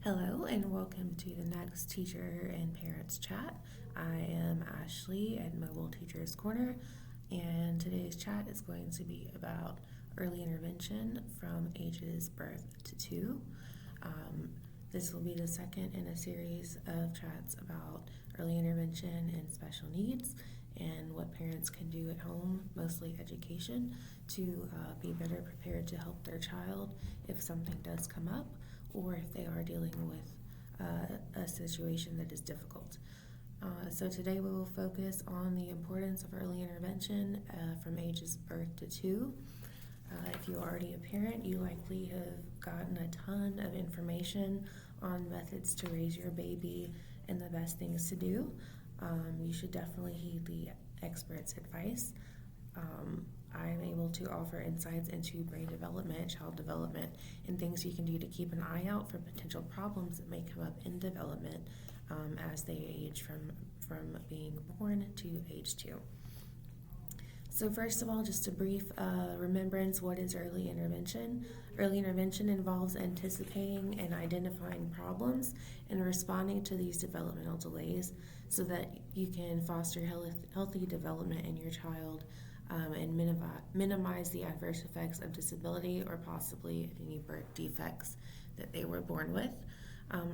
Hello and welcome to the next Teacher and Parents Chat. I am Ashley at Mobile Teachers Corner, and today's chat is going to be about early intervention from ages birth to 2. This will be the second in a series of chats about early intervention and special needs and what parents can do at home, mostly education, to be better prepared to help their child if something does come up or if they are dealing with a situation that is difficult. So today we will focus on the importance of early intervention from ages birth to 2. If you're already a parent, you likely have gotten a ton of information on methods to raise your baby and the best things to do. You should definitely heed the experts' advice. I'm able to offer insights into brain development, child development, and things you can do to keep an eye out for potential problems that may come up in development as they age from being born to age 2. So first of all, just a brief remembrance, what is early intervention? Early intervention involves anticipating and identifying problems and responding to these developmental delays so that you can foster healthy development in your child and minimize the adverse effects of disability or possibly any birth defects that they were born with.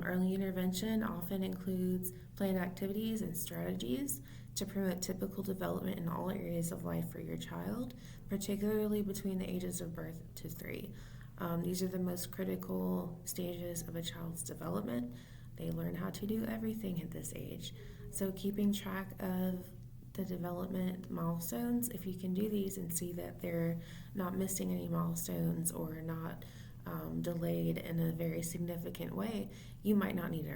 Early intervention often includes planned activities and strategies to promote typical development in all areas of life for your child, particularly between the ages of birth to 3. These are the most critical stages of a child's development. They learn how to do everything at this age. So keeping track of the development milestones, if you can do these and see that they're not missing any milestones or not delayed in a very significant way, you might not need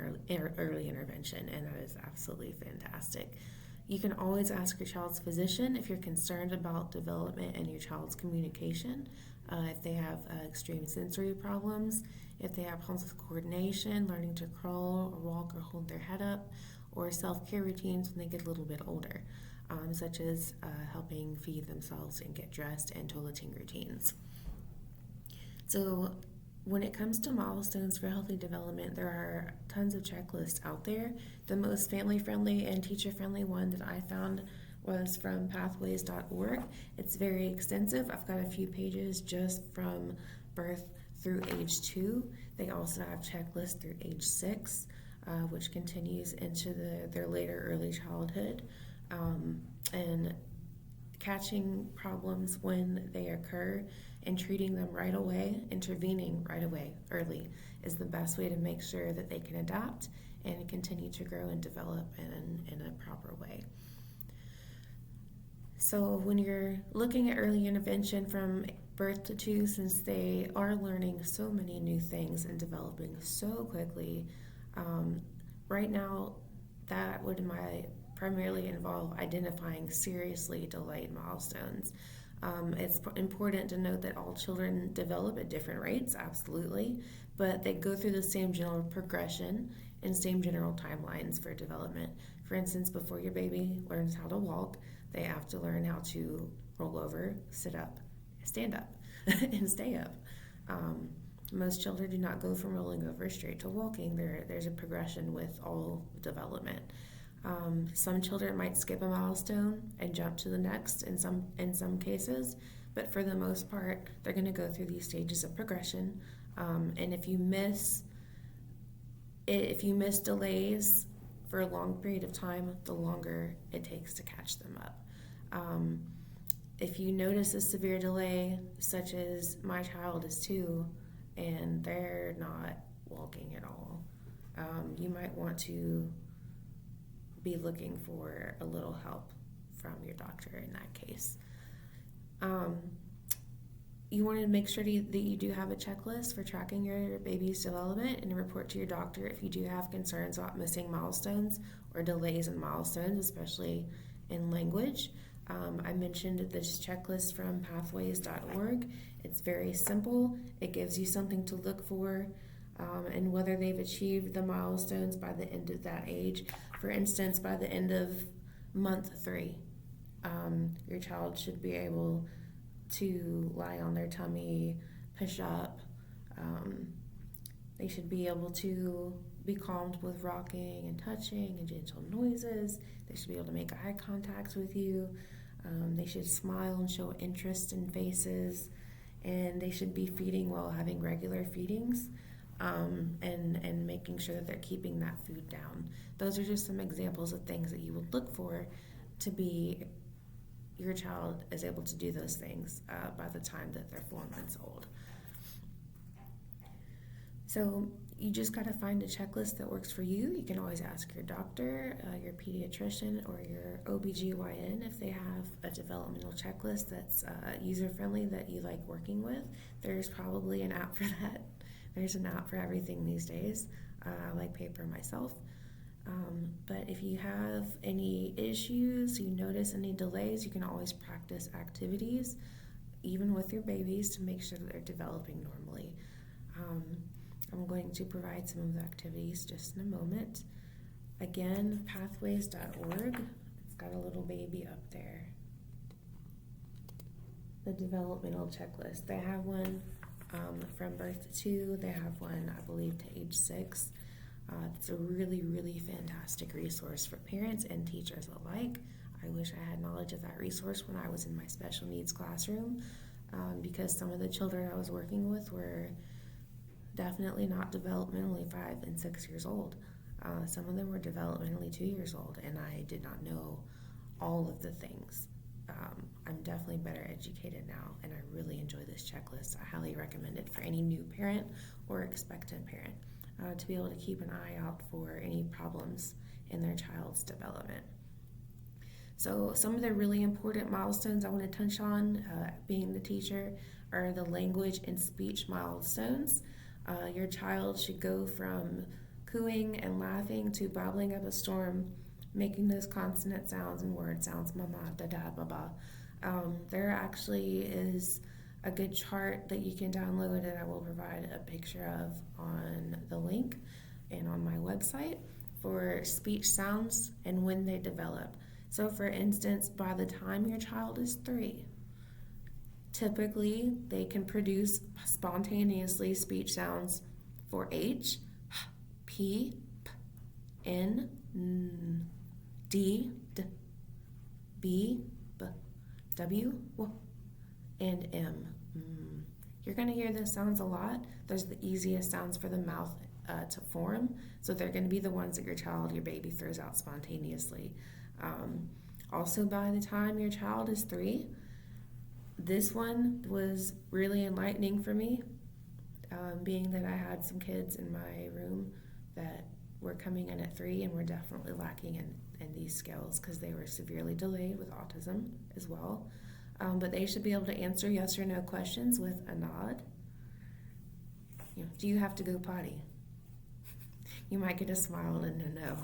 early intervention, and that is absolutely fantastic. You can always ask your child's physician if you're concerned about development and your child's communication, if they have extreme sensory problems, if they have problems with coordination, learning to crawl or walk or hold their head up, or self-care routines when they get a little bit older, such as helping feed themselves and get dressed and toileting routines. So when it comes to milestones for healthy development, there are tons of checklists out there. The most family-friendly and teacher-friendly one that I found was from pathways.org. It's very extensive. I've got a few pages just from birth through age 2. They also have checklists through age 6, which continues into their later early childhood. And catching problems when they occur and treating them right away, intervening right away, early, is the best way to make sure that they can adapt and continue to grow and develop in a proper way. So when you're looking at early intervention from birth to 2, since they are learning so many new things and developing so quickly, right now that would primarily involve identifying seriously delayed milestones. It's important to note that all children develop at different rates, absolutely, but they go through the same general progression and same general timelines for development. For instance, before your baby learns how to walk, they have to learn how to roll over, sit up, stand up, and stay up. Most children do not go from rolling over straight to walking. There's a progression with all development. Some children might skip a milestone and jump to the next in some cases, but for the most part, they're going to go through these stages of progression. And if you miss delays for a long period of time, the longer it takes to catch them up. If you notice a severe delay, such as my child is 2 and they're not walking at all, you might want to be looking for a little help from your doctor in that case. You want to make sure that you do have a checklist for tracking your baby's development and report to your doctor if you do have concerns about missing milestones or delays in milestones, especially in language. I mentioned this checklist from pathways.org. It's very simple. It gives you something to look for and whether they've achieved the milestones by the end of that age. For instance, by the end of month 3, your child should be able to lie on their tummy, push up. They should be able to be calmed with rocking and touching and gentle noises. They should be able to make eye contact with you. They should smile and show interest in faces. And they should be feeding while having regular feedings, and making sure that they're keeping that food down. Those are just some examples of things that you would look for to be your child is able to do those things by the time that they're 4 months old. So you just got to find a checklist that works for you. You can always ask your doctor, your pediatrician, or your OBGYN if they have a developmental checklist that's user-friendly that you like working with. There's probably an app for that. There's an app for everything these days. I like paper myself. But if you have any issues, you notice any delays, you can always practice activities, even with your babies, to make sure that they're developing normally. I'm going to provide some of the activities just in a moment. Again, pathways.org. It's got a little baby up there. The developmental checklist. They have one from birth to 2. They have one, I believe, to age 6. It's a really, really fantastic resource for parents and teachers alike. I wish I had knowledge of that resource when I was in my special needs classroom, because some of the children I was working with were definitely not developmentally 5 and 6 years old. Some of them were developmentally 2 years old, and I did not know all of the things. I'm definitely better educated now, and I really enjoy this checklist. I highly recommend it for any new parent or expectant parent to be able to keep an eye out for any problems in their child's development. So some of the really important milestones I want to touch on, being the teacher, are the language and speech milestones. Your child should go from cooing and laughing to babbling up a storm, making those consonant sounds and word sounds, mama, dada, baba. There actually is a good chart that you can download, and I will provide a picture of on the link and on my website for speech sounds and when they develop. So for instance, by the time your child is 3, typically they can produce spontaneously speech sounds for H, P, P, N, N, D, D, B, B, W, W, and M. You're going to hear those sounds a lot. Those are the easiest sounds for the mouth to form, so they're going to be the ones that your baby throws out spontaneously. Also, by the time your child is 3, this one was really enlightening for me, being that I had some kids in my room that were coming in at 3 and were definitely lacking in these skills because they were severely delayed with autism as well. But they should be able to answer yes or no questions with a nod. Do you have to go potty? You might get a smile and a no.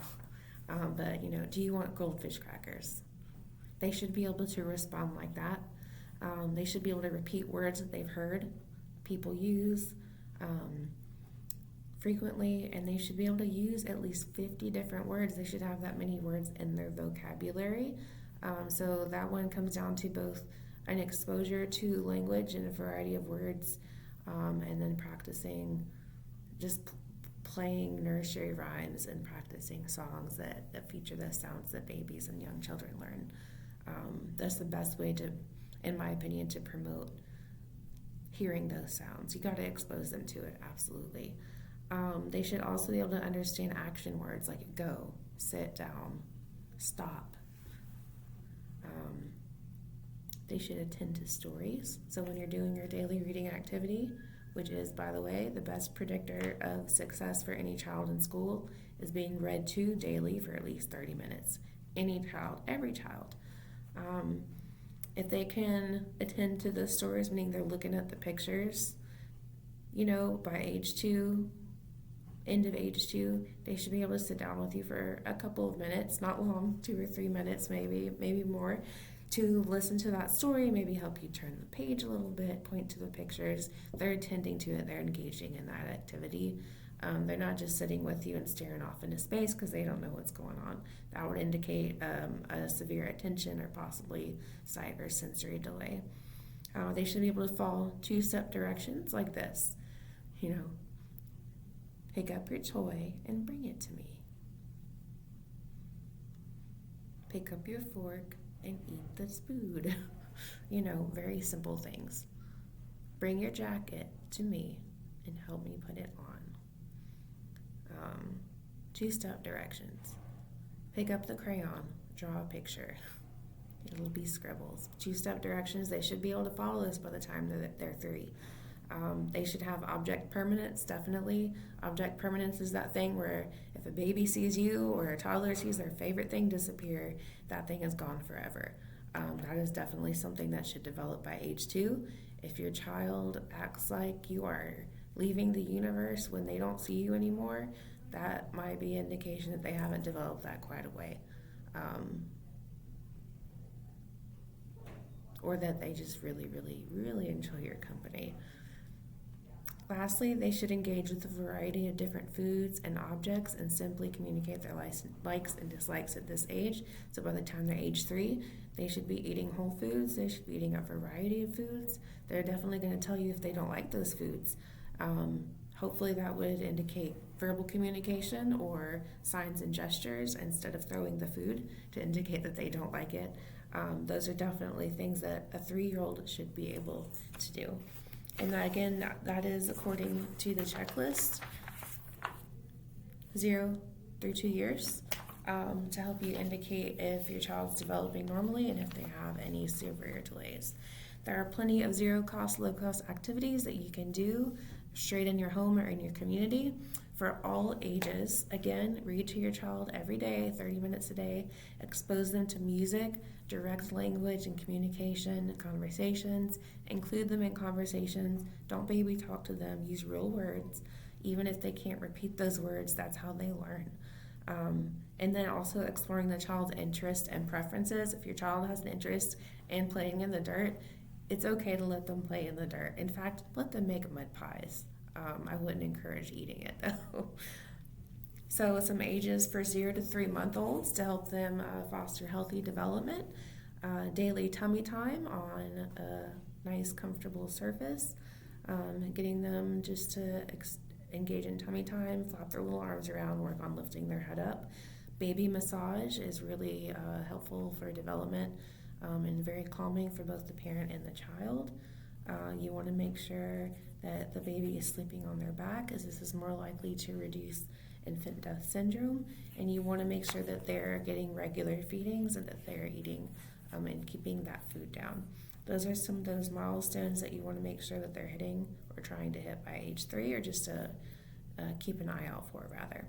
But do you want goldfish crackers? They should be able to respond like that. They should be able to repeat words that they've heard people use frequently, and they should be able to use at least 50 different words. They should have that many words in their vocabulary. So that one comes down to both an exposure to language and a variety of words, and then practicing just playing nursery rhymes and practicing songs that feature the sounds that babies and young children learn. That's the best way to, in my opinion, to promote hearing those sounds. You got to expose them to it, absolutely. They should also be able to understand action words like go, sit down, stop. They should attend to stories. So when you're doing your daily reading activity, which is, by the way, the best predictor of success for any child in school, is being read to daily for at least 30 minutes. Any child, every child. If they can attend to the stories, meaning they're looking at the pictures, by age 2, end of age 2, they should be able to sit down with you for a couple of minutes, not long, 2 or 3 minutes maybe more, to listen to that story, maybe help you turn the page a little bit, point to the pictures. They're attending to it, they're engaging in that activity. They're not just sitting with you and staring off into space because they don't know what's going on. That would indicate a severe attention or possibly sight or sensory delay. They should be able to follow 2-step directions like this. Pick up your toy and bring it to me. Pick up your fork and eat this food. Very simple things. Bring your jacket to me and help me put it on. Two-step directions. Pick up the crayon, draw a picture. It'll be scribbles. Two-step directions, they should be able to follow this by the time they're 3. They should have object permanence, definitely. Object permanence is that thing where if a baby sees you or a toddler sees their favorite thing disappear, that thing is gone forever. That is definitely something that should develop by age 2. If your child acts like you are leaving the universe when they don't see you anymore, that might be an indication that they haven't developed that quite a way. Or that they just really, really, really enjoy your company. Lastly, they should engage with a variety of different foods and objects and simply communicate their likes and dislikes at this age. So by the time they're age 3, they should be eating whole foods. They should be eating a variety of foods. They're definitely going to tell you if they don't like those foods. Hopefully that would indicate verbal communication or signs and gestures instead of throwing the food to indicate that they don't like it. Those are definitely things that a 3-year-old should be able to do. And that is according to the checklist, 0 through 2 years, to help you indicate if your child's developing normally and if they have any severe delays. There are plenty of zero-cost, low-cost activities that you can do straight in your home or in your community for all ages. Again, read to your child every day, 30 minutes a day. Expose them to music, direct language and communication, conversations. Include them in conversations. Don't baby talk to them. Use real words. Even if they can't repeat those words, that's how they learn. And then also exploring the child's interests and preferences. If your child has an interest in playing in the dirt, it's okay to let them play in the dirt. In fact, let them make mud pies. I wouldn't encourage eating it though. So some ages for 0 to 3-month-olds to help them foster healthy development. Daily tummy time on a nice comfortable surface. Getting them just to engage in tummy time, flap their little arms around, work on lifting their head up. Baby massage is really helpful for development and very calming for both the parent and the child. You want to make sure that the baby is sleeping on their back, as this is more likely to reduce infant death syndrome, and you want to make sure that they're getting regular feedings and that they're eating and keeping that food down. Those are some of those milestones that you want to make sure that they're hitting or trying to hit by age 3, or just to keep an eye out for, rather.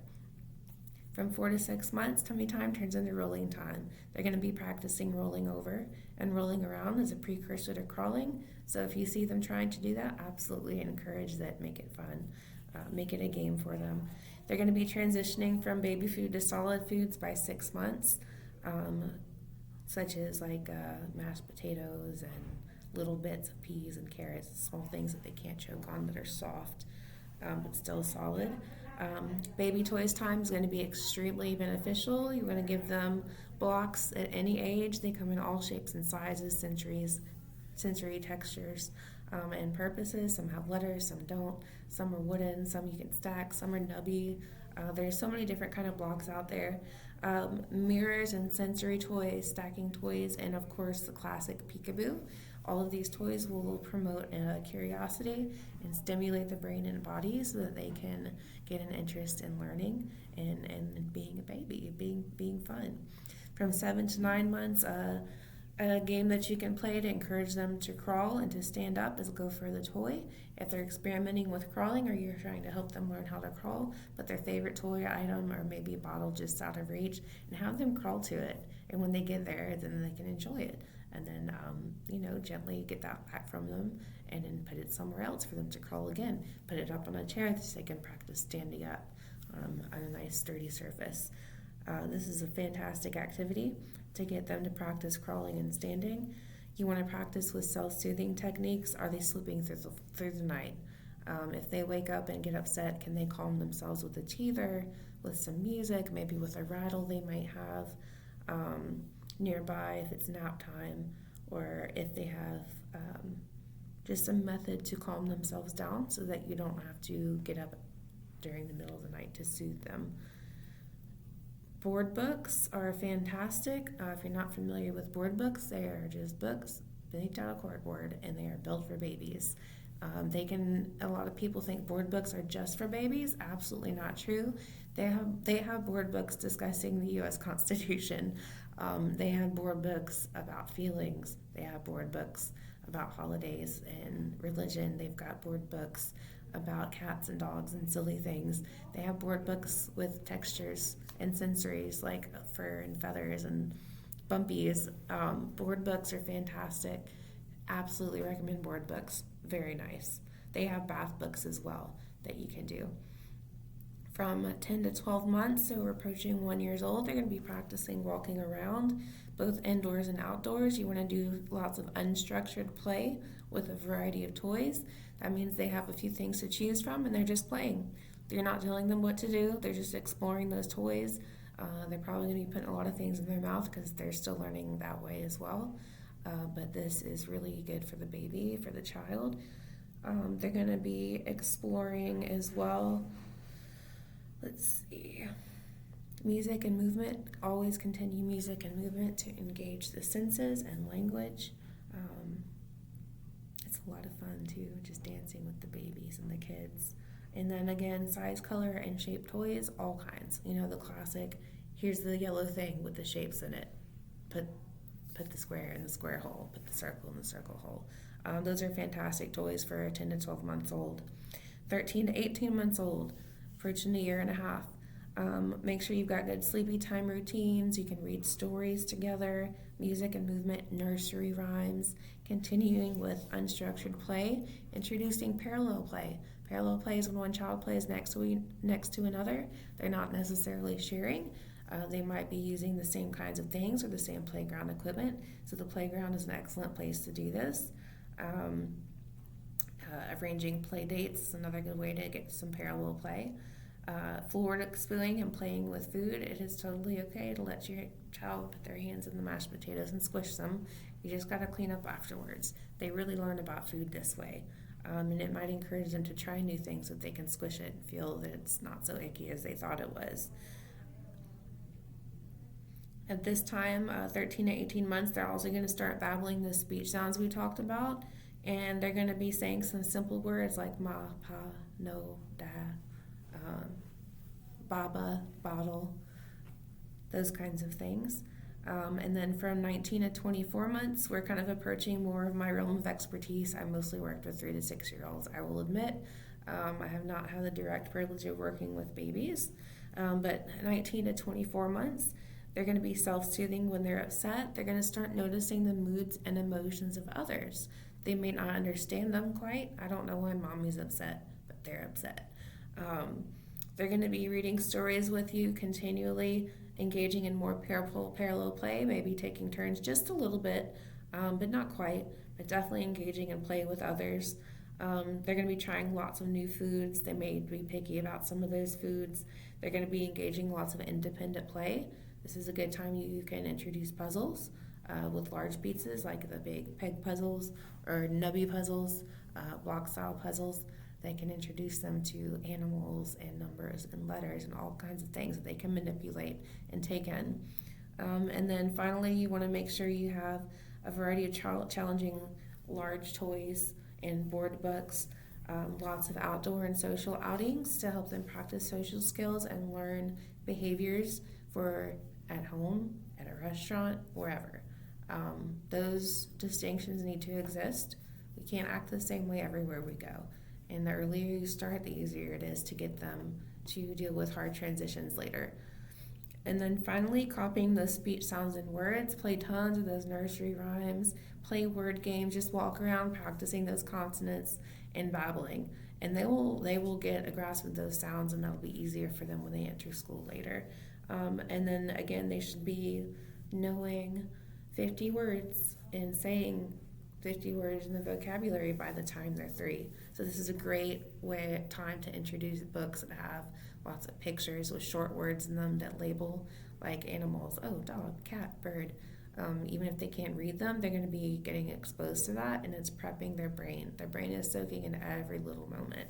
From 4 to 6 months, tummy time turns into rolling time. They're going to be practicing rolling over, and rolling around is a precursor to crawling. So if you see them trying to do that, absolutely encourage that. Make it fun. Make it a game for them. They're going to be transitioning from baby food to solid foods by 6 months, such as like mashed potatoes and little bits of peas and carrots, small things that they can't choke on that are soft but still solid. Baby toys time is going to be extremely beneficial. You're going to give them blocks at any age. They come in all shapes and sizes, sensory textures, and purposes. Some have letters, some don't. Some are wooden, some you can stack, some are nubby. There's so many different kind of blocks out there. Mirrors and sensory toys, stacking toys, and of course the classic peekaboo. All of these toys will promote curiosity and stimulate the brain and body so that they can get an interest in learning and being a baby, being fun. From 7 to 9 months, a game that you can play to encourage them to crawl and to stand up is Go for the Toy. If they're experimenting with crawling, or you're trying to help them learn how to crawl, put their favorite toy item or maybe a bottle just out of reach and have them crawl to it. And when they get there, then they can enjoy it. And then, gently get that back from them and then put it somewhere else for them to crawl again. Put it up on a chair so they can practice standing up on a nice sturdy surface. This is a fantastic activity to get them to practice crawling and standing. You want to practice with self-soothing techniques. Are they sleeping through the night? If they wake up and get upset, can they calm themselves with a teether, with some music, maybe with a rattle they might have nearby if it's nap time, or if they have just a method to calm themselves down so that you don't have to get up during the middle of the night to soothe them. Board books are fantastic. If you're not familiar with board books, they are just books baked out of cardboard, and they are built for babies. A lot of people think board books are just for babies. Absolutely not true. They have board books discussing the U.S. Constitution. They have board books about feelings. They have board books about holidays and religion. They've got board books about cats and dogs and silly things. They have board books with textures and sensories like fur and feathers and bumpies. Board books are fantastic. Absolutely recommend board books. Very nice. They have bath books as well that you can do. From 10 to 12 months, so we're approaching 1 year old, they're going to be practicing walking around, both indoors and outdoors. You want to do lots of unstructured play with a variety of toys. That means they have a few things to choose from, and they're just playing. You're not telling them what to do. They're just exploring those toys. They're probably going to be putting a lot of things in their mouth because they're still learning that way as well. But this is really good for the baby, for the child. They're going to be exploring as well. Let's see. Music and movement. Always continue music and movement to engage the senses and language. It's a lot of fun too, just dancing with the babies and the kids. And then again, size, color, and shape toys, all kinds. You know, the classic, here's the yellow thing with the shapes in it. Put the square in the square hole. Put the circle in the circle hole. Those are fantastic toys for 10 to 12 months old. 13 to 18 months old, approaching 1.5 years. Make sure you've got good sleepy time routines. You can read stories together, music and movement, nursery rhymes, continuing with unstructured play, introducing parallel play. Parallel play is when one child plays next to another. They're not necessarily sharing. They might be using the same kinds of things or the same playground equipment. So the playground is an excellent place to do this. Arranging play dates is another good way to get some parallel play. Floor exploding and playing with food. It is totally okay to let your child put their hands in the mashed potatoes and squish them. You just got to clean up afterwards. They really learn about food this way. And it might encourage them to try new things so that they can squish it and feel that it's not so icky as they thought it was. At this time, 13 to 18 months, they're also going to start babbling the speech sounds we talked about, and they're going to be saying some simple words like ma, pa, no, da, baba, bottle, those kinds of things. And then from 19 to 24 months, we're kind of approaching more of my realm of expertise. I mostly worked with 3 to 6 year olds, I will admit. I have not had the direct privilege of working with babies, but 19 to 24 months, they're going to be self-soothing when they're upset. They're going to start noticing the moods and emotions of others. They may not understand them quite. I don't know why mommy's upset, but they're upset. They're going to be reading stories with you continually, engaging in more parallel play, maybe taking turns just a little bit, but not quite, but definitely engaging in play with others. They're going to be trying lots of new foods. They may be picky about some of those foods. They're going to be engaging lots of independent play. This is a good time you can introduce puzzles with large pieces like the big peg puzzles or nubby puzzles, block style puzzles. They can introduce them to animals and numbers and letters and all kinds of things that they can manipulate and take in. And then finally, you want to make sure you have a variety of challenging large toys and board books, lots of outdoor and social outings to help them practice social skills and learn behaviors for at home, at a restaurant, wherever. Those distinctions need to exist. We can't act the same way everywhere we go. And the earlier you start, the easier it is to get them to deal with hard transitions later. And then finally, copying those speech sounds and words. Play tons of those nursery rhymes. Play word games. Just walk around practicing those consonants and babbling. And they will get a grasp of those sounds, and that'll be easier for them when they enter school later. And then again, they should be knowing 50 words and saying 50 words in the vocabulary by the time they're 3. So this is a great time to introduce books that have lots of pictures with short words in them that label like animals, dog, cat, bird. Even if they can't read them, they're going to be getting exposed to that, and it's prepping their brain. Their brain is soaking in every little moment.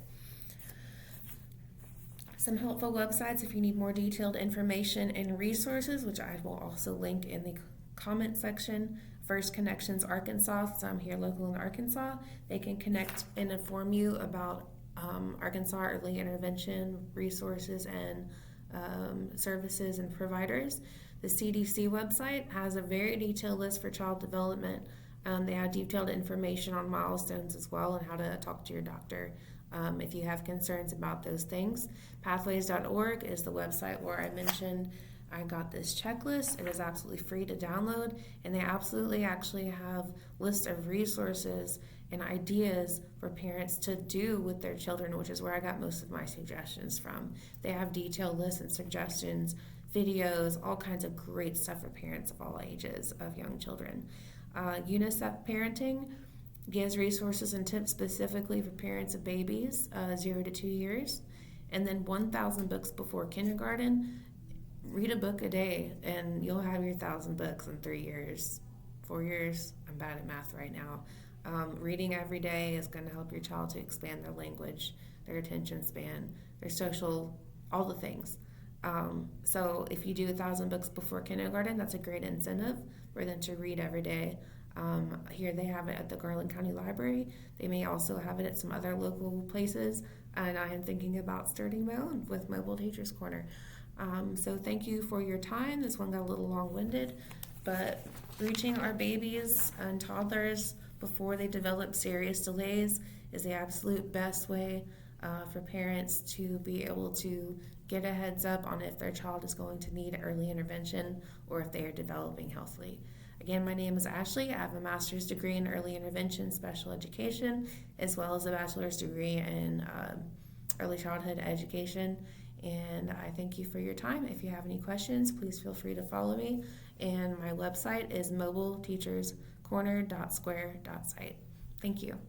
Some helpful websites if you need more detailed information and resources, which I will also link in the comment section. First Connections Arkansas, so I'm here local in Arkansas. They can connect and inform you about Arkansas early intervention resources and services and providers. The CDC website has a very detailed list for child development. They have detailed information on milestones as well and how to talk to your doctor if you have concerns about those things. Pathways.org is the website where I mentioned I got this checklist. It is absolutely free to download, and they absolutely actually have lists of resources and ideas for parents to do with their children, which is where I got most of my suggestions from. They have detailed lists and suggestions, videos, all kinds of great stuff for parents of all ages of young children. UNICEF Parenting gives resources and tips specifically for parents of babies 0 to 2 years. And then 1,000 books before kindergarten. Read a book a day and you'll have your 1,000 books in 3 years, 4 years. I'm bad at math right now. Reading every day is going to help your child to expand their language, their attention span, their social, all the things. So if you do 1,000 books before kindergarten, that's a great incentive for them to read every day. Here they have it at the Garland County Library. They may also have it at some other local places, and I am thinking about starting my own with Mobile Teachers Corner. So thank you for your time. This one got a little long-winded, but reaching our babies and toddlers before they develop serious delays is the absolute best way for parents to be able to get a heads up on if their child is going to need early intervention or if they are developing healthily. Again, my name is Ashley. I have a master's degree in early intervention special education, as well as a bachelor's degree in early childhood education. And I thank you for your time. If you have any questions, please feel free to follow me. And my website is mobileteacherscorner.square.site. Thank you.